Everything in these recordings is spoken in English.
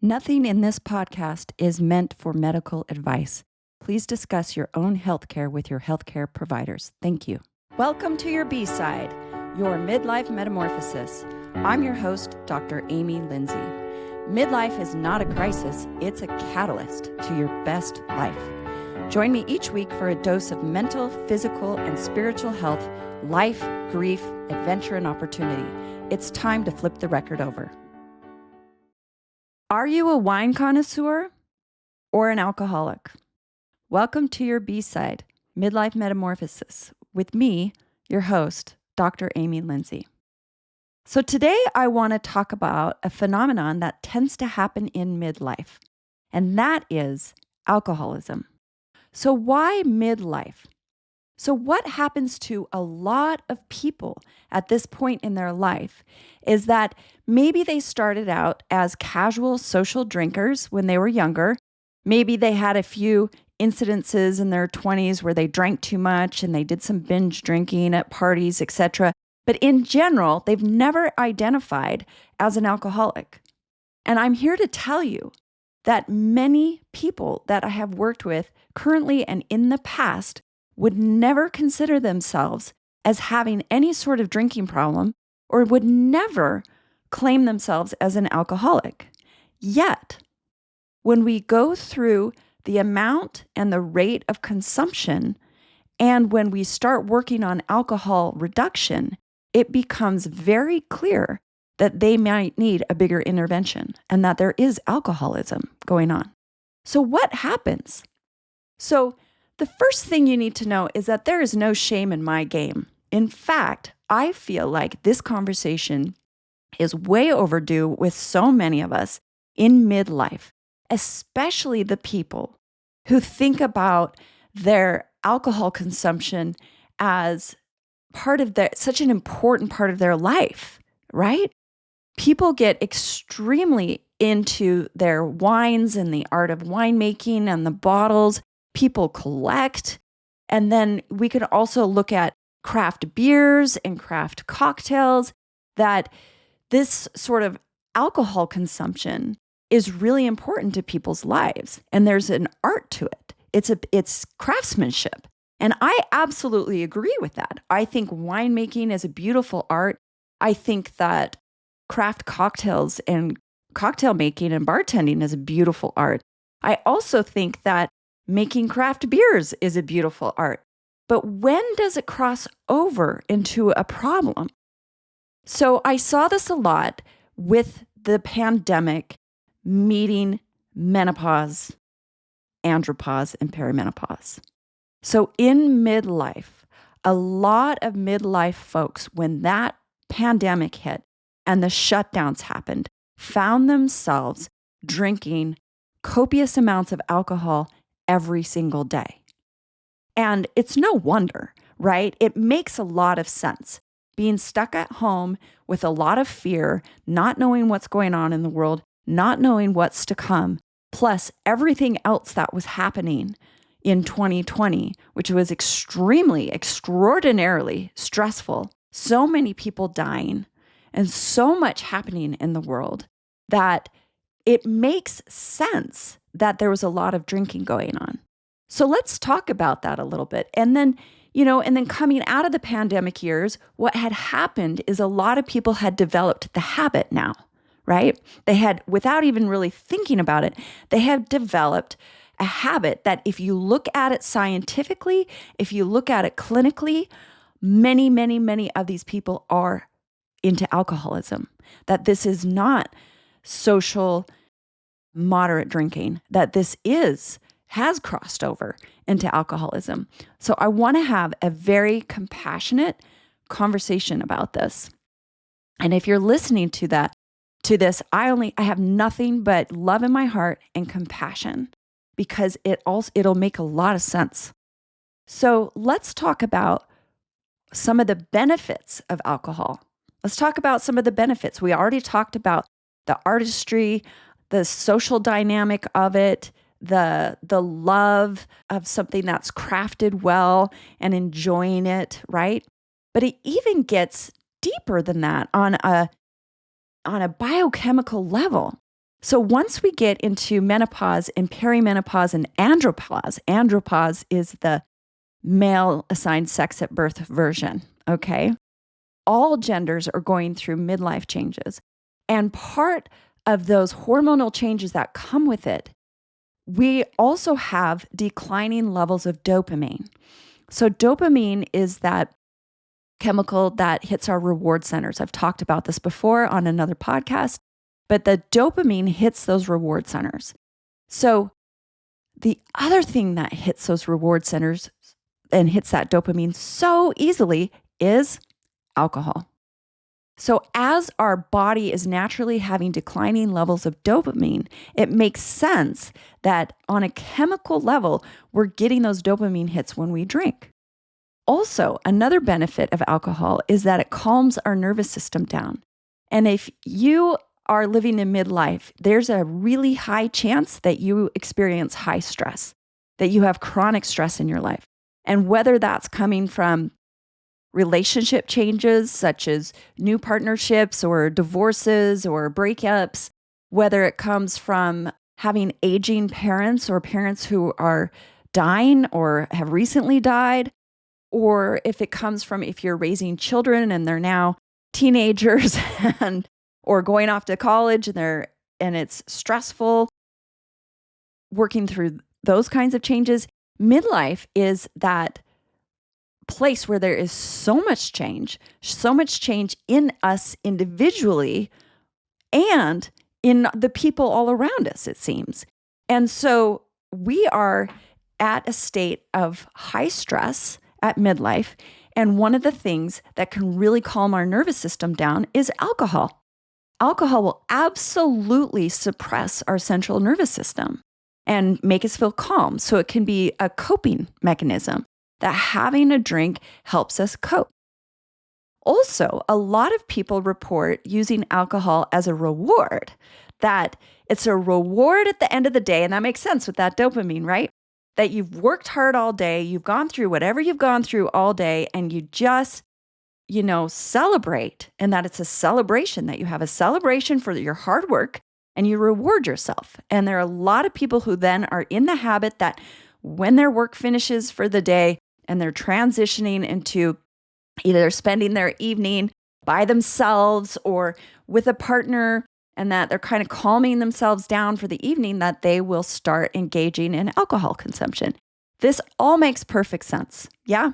Nothing in this podcast is meant for medical advice. Please discuss your own healthcare with your healthcare providers. Thank you. Welcome to your B-side, your midlife metamorphosis. I'm your host, Dr. Amy Lindsey. Midlife is not a crisis, it's a catalyst to your best life. Join me each week for a dose of mental, physical, and spiritual health, life, grief, adventure, and opportunity. It's time to flip the record over. Are you a wine connoisseur or an alcoholic? Welcome to your B-side, Midlife Metamorphosis, with me, your host, Dr. Amy Lindsey. So today I want to talk about a phenomenon that tends to happen in midlife, and that is alcoholism. So why midlife? So what happens to a lot of people at this point in their life is that maybe they started out as casual social drinkers when they were younger. Maybe they had a few incidences in their 20s where they drank too much and they did some binge drinking at parties, etc. But in general, they've never identified as an alcoholic. And I'm here to tell you that many people that I have worked with currently and in the past would never consider themselves as having any sort of drinking problem or would never claim themselves as an alcoholic. Yet, when we go through the amount and the rate of consumption, and when we start working on alcohol reduction, it becomes very clear that they might need a bigger intervention and that there is alcoholism going on. So what happens? So the first thing you need to know is that there is no shame in my game. In fact, I feel like this conversation is way overdue with so many of us in midlife, especially the people who think about their alcohol consumption as such an important part of their life, right? People get extremely into their wines and the art of winemaking and the bottles. People collect. And then we could also look at craft beers and craft cocktails, that this sort of alcohol consumption is really important to people's lives. And there's an art to it. It's craftsmanship. And I absolutely agree with that. I think winemaking is a beautiful art. I think that craft cocktails and cocktail making and bartending is a beautiful art. I also think that making craft beers is a beautiful art. But when does it cross over into a problem? So I saw this a lot with the pandemic meeting menopause, andropause, and perimenopause. So in midlife, a lot of midlife folks, when that pandemic hit and the shutdowns happened, found themselves drinking copious amounts of alcohol every single day. And it's no wonder, right? It makes a lot of sense. Being stuck at home with a lot of fear, not knowing what's going on in the world, not knowing what's to come, plus everything else that was happening in 2020, which was extraordinarily stressful. So many people dying and so much happening in the world that it makes sense that there was a lot of drinking going on. So let's talk about that a little bit. And then, coming out of the pandemic years, what had happened is a lot of people had developed the habit now, right? They had, without even really thinking about it, they have developed a habit that if you look at it scientifically, if you look at it clinically, many, many, many of these people are into alcoholism, that this is not social moderate drinking, that this has crossed over into alcoholism. So I want to have a very compassionate conversation about this. And if you're listening to this, I have nothing but love in my heart and compassion, because it'll make a lot of sense. So let's talk about some of the benefits of alcohol. Let's talk about some of the benefits. We already talked about the artistry, the social dynamic of it, the love of something that's crafted well and enjoying it, right? But it even gets deeper than that on a biochemical level. So once we get into menopause and perimenopause and andropause is the male assigned sex at birth version, okay? All genders are going through midlife changes. And part of those hormonal changes that come with it, we also have declining levels of dopamine. So dopamine is that chemical that hits our reward centers. I've talked about this before on another podcast, but the dopamine hits those reward centers. So the other thing that hits those reward centers and hits that dopamine so easily is alcohol. So as our body is naturally having declining levels of dopamine, it makes sense that on a chemical level, we're getting those dopamine hits when we drink. Also, another benefit of alcohol is that it calms our nervous system down. And if you are living in midlife, there's a really high chance that you experience high stress, that you have chronic stress in your life. And whether that's coming from relationship changes such as new partnerships or divorces or breakups, whether it comes from having aging parents or parents who are dying or have recently died, or if it comes from if you're raising children and they're now teenagers and or going off to college and it's stressful, working through those kinds of changes. Midlife is that place where there is so much change in us individually and in the people all around us, it seems. And so we are at a state of high stress at midlife. And one of the things that can really calm our nervous system down is alcohol. Alcohol will absolutely suppress our central nervous system and make us feel calm. So it can be a coping mechanism that having a drink helps us cope. Also, a lot of people report using alcohol as a reward, that it's a reward at the end of the day. And that makes sense with that dopamine, right? That you've worked hard all day, you've gone through whatever you've gone through all day, and you just celebrate, and that it's a celebration, that you have a celebration for your hard work and you reward yourself. And there are a lot of people who then are in the habit that when their work finishes for the day and they're transitioning into either spending their evening by themselves or with a partner, and that they're kind of calming themselves down for the evening, that they will start engaging in alcohol consumption. This all makes perfect sense. Yeah.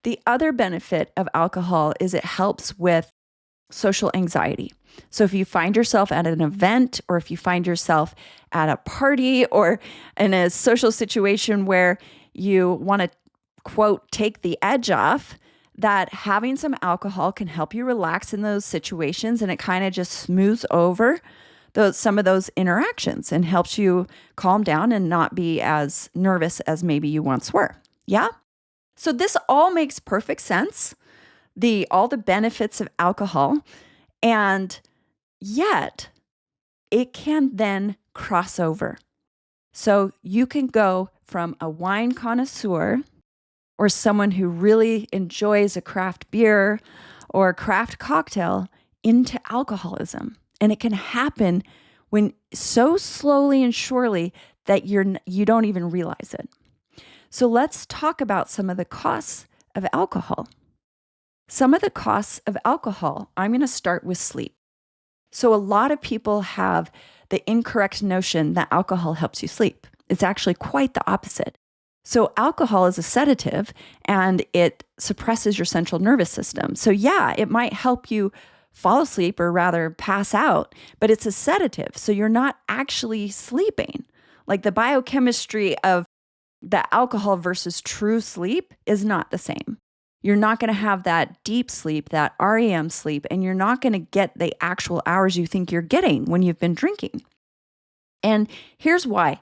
The other benefit of alcohol is it helps with social anxiety. So if you find yourself at an event, or if you find yourself at a party or in a social situation where you want to, quote, take the edge off, that having some alcohol can help you relax in those situations, and it kind of just smooths over some of those interactions and helps you calm down and not be as nervous as maybe you once were. Yeah? So this all makes perfect sense, all the benefits of alcohol, and yet it can then cross over. So you can go from a wine connoisseur or someone who really enjoys a craft beer or a craft cocktail into alcoholism. And it can happen when so slowly and surely that you don't even realize it. So let's talk about some of the costs of alcohol. Some of the costs of alcohol, I'm going to start with sleep. So a lot of people have the incorrect notion that alcohol helps you sleep. It's actually quite the opposite. So alcohol is a sedative and it suppresses your central nervous system. So yeah, it might help you fall asleep or rather pass out, but it's a sedative. So you're not actually sleeping. Like the biochemistry of the alcohol versus true sleep is not the same. You're not going to have that deep sleep, that REM sleep, and you're not going to get the actual hours you think you're getting when you've been drinking. And here's why.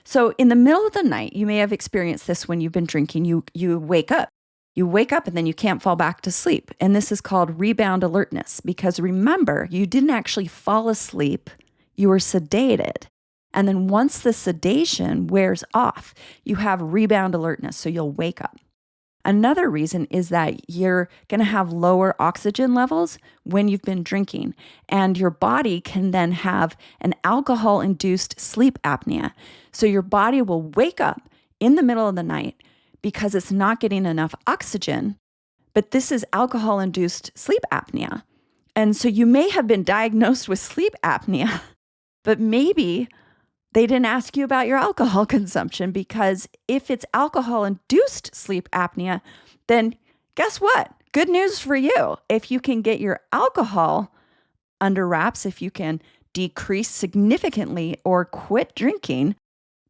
So in the middle of the night, you may have experienced this when you've been drinking. You wake up. You wake up and then you can't fall back to sleep. And this is called rebound alertness, because remember, you didn't actually fall asleep. You were sedated. And then once the sedation wears off, you have rebound alertness. So you'll wake up. Another reason is that you're going to have lower oxygen levels when you've been drinking, and your body can then have an alcohol-induced sleep apnea. So your body will wake up in the middle of the night because it's not getting enough oxygen, but this is alcohol-induced sleep apnea. And so you may have been diagnosed with sleep apnea, but maybe they didn't ask you about your alcohol consumption, because if it's alcohol-induced sleep apnea, then guess what? Good news for you. If you can get your alcohol under wraps, if you can decrease significantly or quit drinking,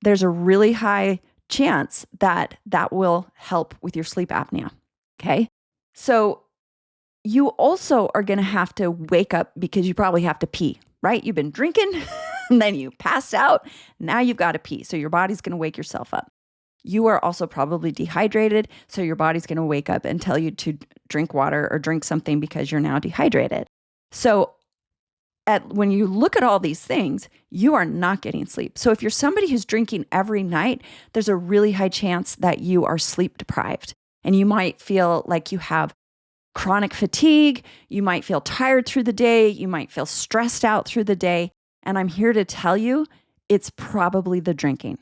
there's a really high chance that that will help with your sleep apnea. Okay? So you also are going to have to wake up because you probably have to pee, right? You've been drinking and then you passed out. Now you've got to pee. So your body's going to wake yourself up. You are also probably dehydrated. So your body's going to wake up and tell you to drink water or drink something because you're now dehydrated. So when you look at all these things, you are not getting sleep. So if you're somebody who's drinking every night, there's a really high chance that you are sleep deprived. And you might feel like you have chronic fatigue. You might feel tired through the day. You might feel stressed out through the day. And I'm here to tell you, it's probably the drinking.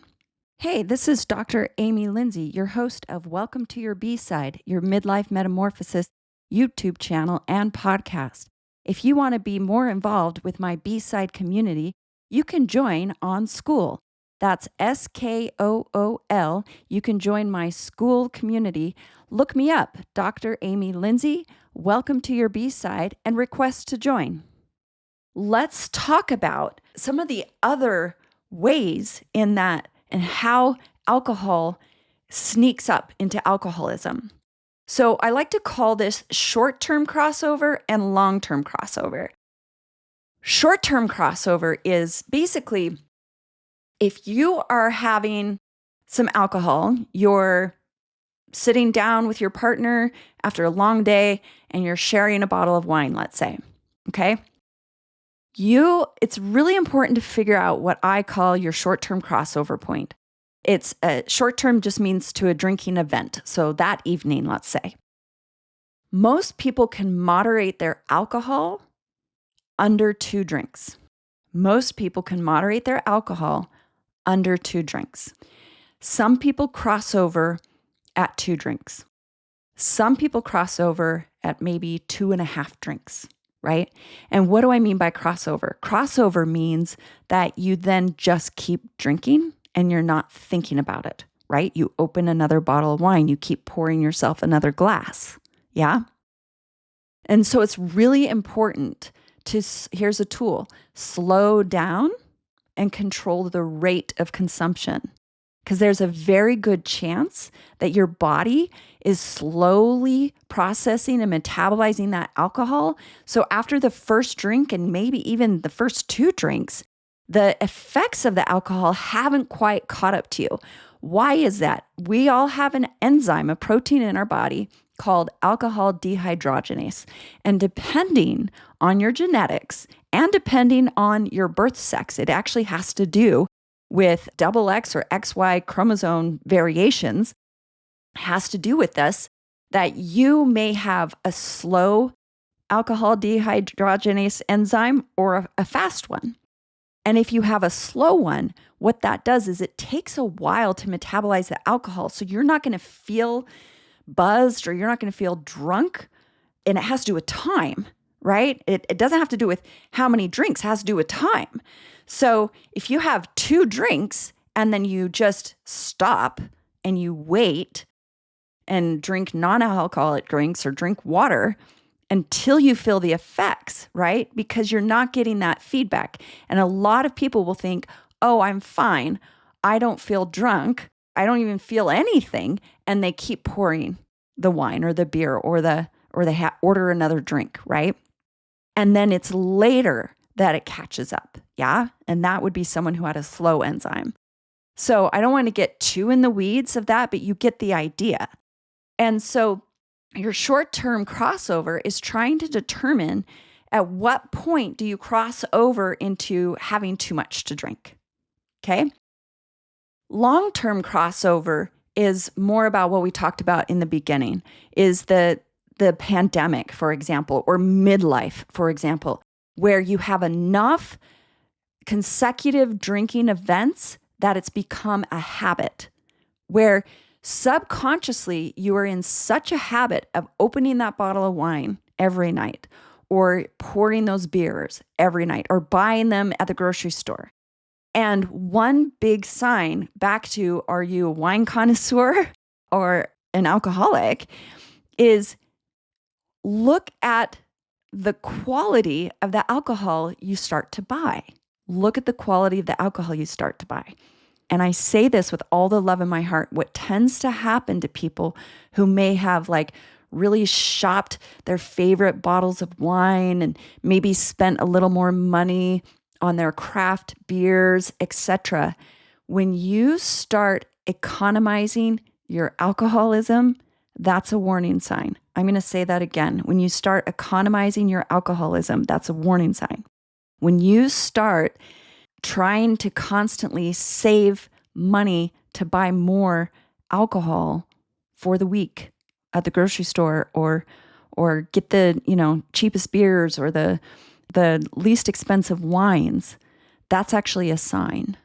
Hey, this is Dr. Amy Lindsey, your host of Welcome to Your B-Side, your Midlife Metamorphosis YouTube channel and podcast. If you want to be more involved with my B-Side community, you can join on School. That's SKOOL. You can join my school community. Look me up, Dr. Amy Lindsey. Welcome to Your B-Side, and request to join. Let's talk about some of the other ways in that and how alcohol sneaks up into alcoholism. So I like to call this short-term crossover and long-term crossover. Short-term crossover is basically if you are having some alcohol, you're sitting down with your partner after a long day and you're sharing a bottle of wine, let's say, okay? It's really important to figure out what I call your short-term crossover point. It's short-term just means to a drinking event. So that evening, let's say. Most people can moderate their alcohol under 2 drinks. Most people can moderate their alcohol under 2 drinks. Some people cross over at 2 drinks. Some people cross over at maybe 2.5 drinks. Right? And what do I mean by crossover? Crossover means that you then just keep drinking and you're not thinking about it, right? You open another bottle of wine, you keep pouring yourself another glass. Yeah? And so it's really important here's a tool, slow down and control the rate of consumption. Because there's a very good chance that your body is slowly processing and metabolizing that alcohol. So after the first drink and maybe even the first 2 drinks, the effects of the alcohol haven't quite caught up to you. Why is that? We all have an enzyme, a protein in our body called alcohol dehydrogenase. And depending on your genetics and depending on your birth sex, it actually has to do with XX or XY chromosome variations, has to do with this, that you may have a slow alcohol dehydrogenase enzyme or a fast one. And if you have a slow one, what that does is it takes a while to metabolize the alcohol. So you're not going to feel buzzed or you're not going to feel drunk. And it has to do with time, right? It doesn't have to do with how many drinks, it has to do with time. So if you have 2 drinks and then you just stop and you wait and drink non-alcoholic drinks or drink water until you feel the effects, right? Because you're not getting that feedback. And a lot of people will think, oh, I'm fine. I don't feel drunk. I don't even feel anything. And they keep pouring the wine or the beer or they order another drink, right? And then it's later that it catches up. Yeah. And that would be someone who had a slow enzyme. So I don't want to get too in the weeds of that, but you get the idea. And so your short-term crossover is trying to determine at what point do you cross over into having too much to drink. Okay. Long-term crossover is more about what we talked about in the beginning, is the pandemic, for example, or midlife, for example, where you have enough consecutive drinking events that it's become a habit, where subconsciously you are in such a habit of opening that bottle of wine every night, or pouring those beers every night, or buying them at the grocery store. And one big sign back to, are you a wine connoisseur or an alcoholic, is look at the quality of the alcohol you start to buy. Look at the quality of the alcohol you start to buy. And I say this with all the love in my heart. What tends to happen to people who may have like really shopped their favorite bottles of wine and maybe spent a little more money on their craft beers, etc. When you start economizing your alcoholism, that's a warning sign. I'm going to say that again. When you start economizing your alcoholism, that's a warning sign. When you start trying to constantly save money to buy more alcohol for the week at the grocery store, or get the, cheapest beers or the least expensive wines, that's actually a sign.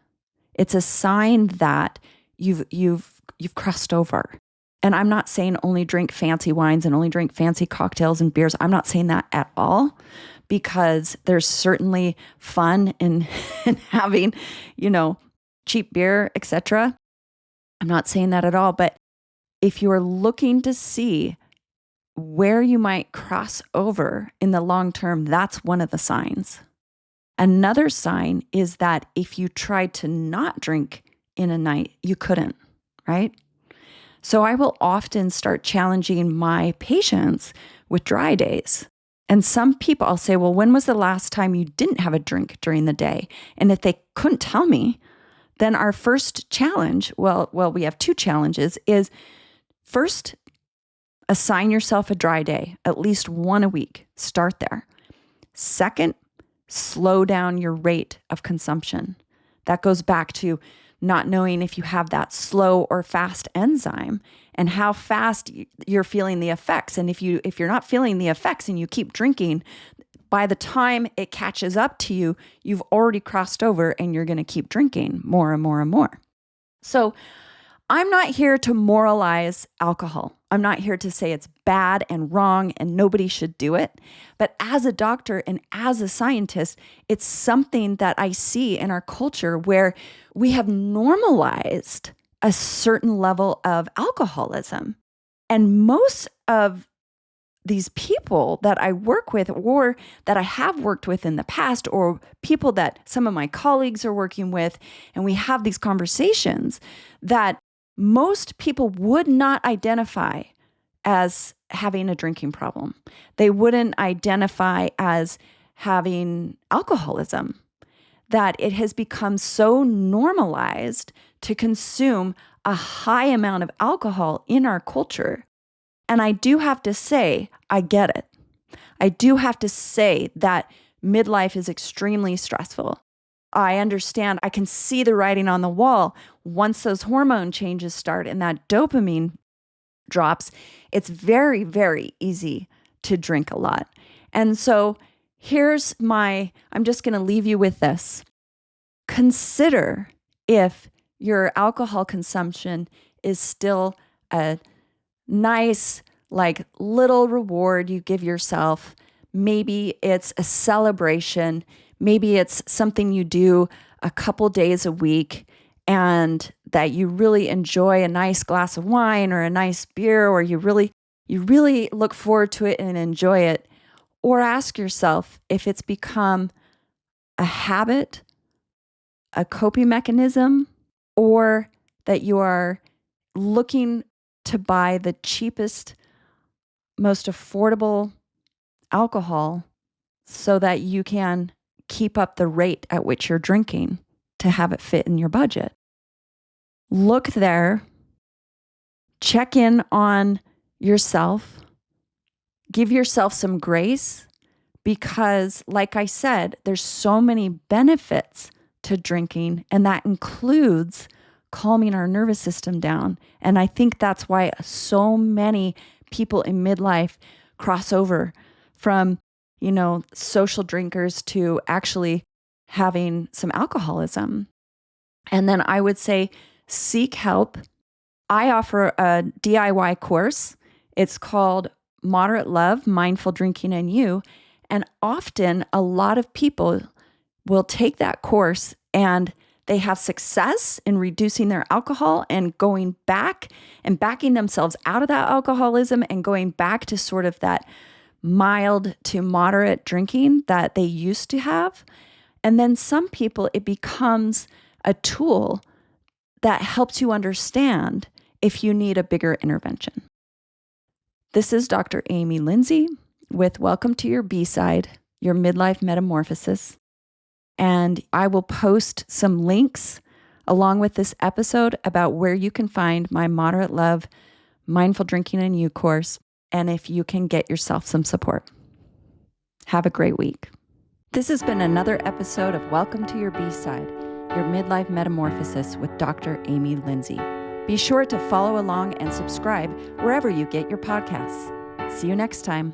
It's a sign that you've crossed over. And I'm not saying only drink fancy wines and only drink fancy cocktails and beers. I'm not saying that at all, because there's certainly fun in having, cheap beer, etc. I'm not saying that at all. But if you are looking to see where you might cross over in the long term, that's one of the signs. Another sign is that if you tried to not drink in a night, you couldn't, right? So I will often start challenging my patients with dry days. And some people, I'll say, well, when was the last time you didn't have a drink during the day? And if they couldn't tell me, then our first challenge, well, we have two challenges, is first, assign yourself a dry day, at least one a week. Start there. Second, slow down your rate of consumption. That goes back to not knowing if you have that slow or fast enzyme and how fast you're feeling the effects. And if you're not feeling the effects and you keep drinking, by the time it catches up to you, you've already crossed over and you're going to keep drinking more and more and more. So I'm not here to moralize alcohol. I'm not here to say it's bad and wrong and nobody should do it. But as a doctor and as a scientist, it's something that I see in our culture where we have normalized a certain level of alcoholism. And most of these people that I work with, or that I have worked with in the past, or people that some of my colleagues are working with, and we have these conversations, that most people would not identify as having a drinking problem. They wouldn't identify as having alcoholism, that it has become so normalized to consume a high amount of alcohol in our culture. And I do have to say, I get it. I do have to say that midlife is extremely stressful. I understand. I can see the writing on the wall. Once those hormone changes start and that dopamine drops, it's very, very easy to drink a lot. And so I'm just going to leave you with this. Consider if your alcohol consumption is still a nice, like, little reward you give yourself. Maybe it's a celebration. Maybe it's something you do a couple days a week and that you really enjoy a nice glass of wine or a nice beer, or you really look forward to it and enjoy it. Or ask yourself if it's become a habit, a coping mechanism, or that you are looking to buy the cheapest, most affordable alcohol so that you can keep up the rate at which you're drinking to have it fit in your budget. Look there, check in on yourself, give yourself some grace, because like I said, there's so many benefits to drinking, and that includes calming our nervous system down. And I think that's why so many people in midlife cross over from, social drinkers to actually having some alcoholism. And then I would say seek help. I offer a DIY course. It's called Moderate Love, Mindful Drinking and You. And often a lot of people will take that course and they have success in reducing their alcohol and going back and backing themselves out of that alcoholism and going back to sort of that mild to moderate drinking that they used to have. And then some people, it becomes a tool that helps you understand if you need a bigger intervention. This is Dr. Amy Lindsey with Welcome to Your B-Side, Your Midlife Metamorphosis. And I will post some links along with this episode about where you can find my Moderate Love, Mindful Drinking and You course, and if you can get yourself some support. Have a great week. This has been another episode of Welcome to Your B-Side, Your Midlife Metamorphosis with Dr. Amy Lindsey. Be sure to follow along and subscribe wherever you get your podcasts. See you next time.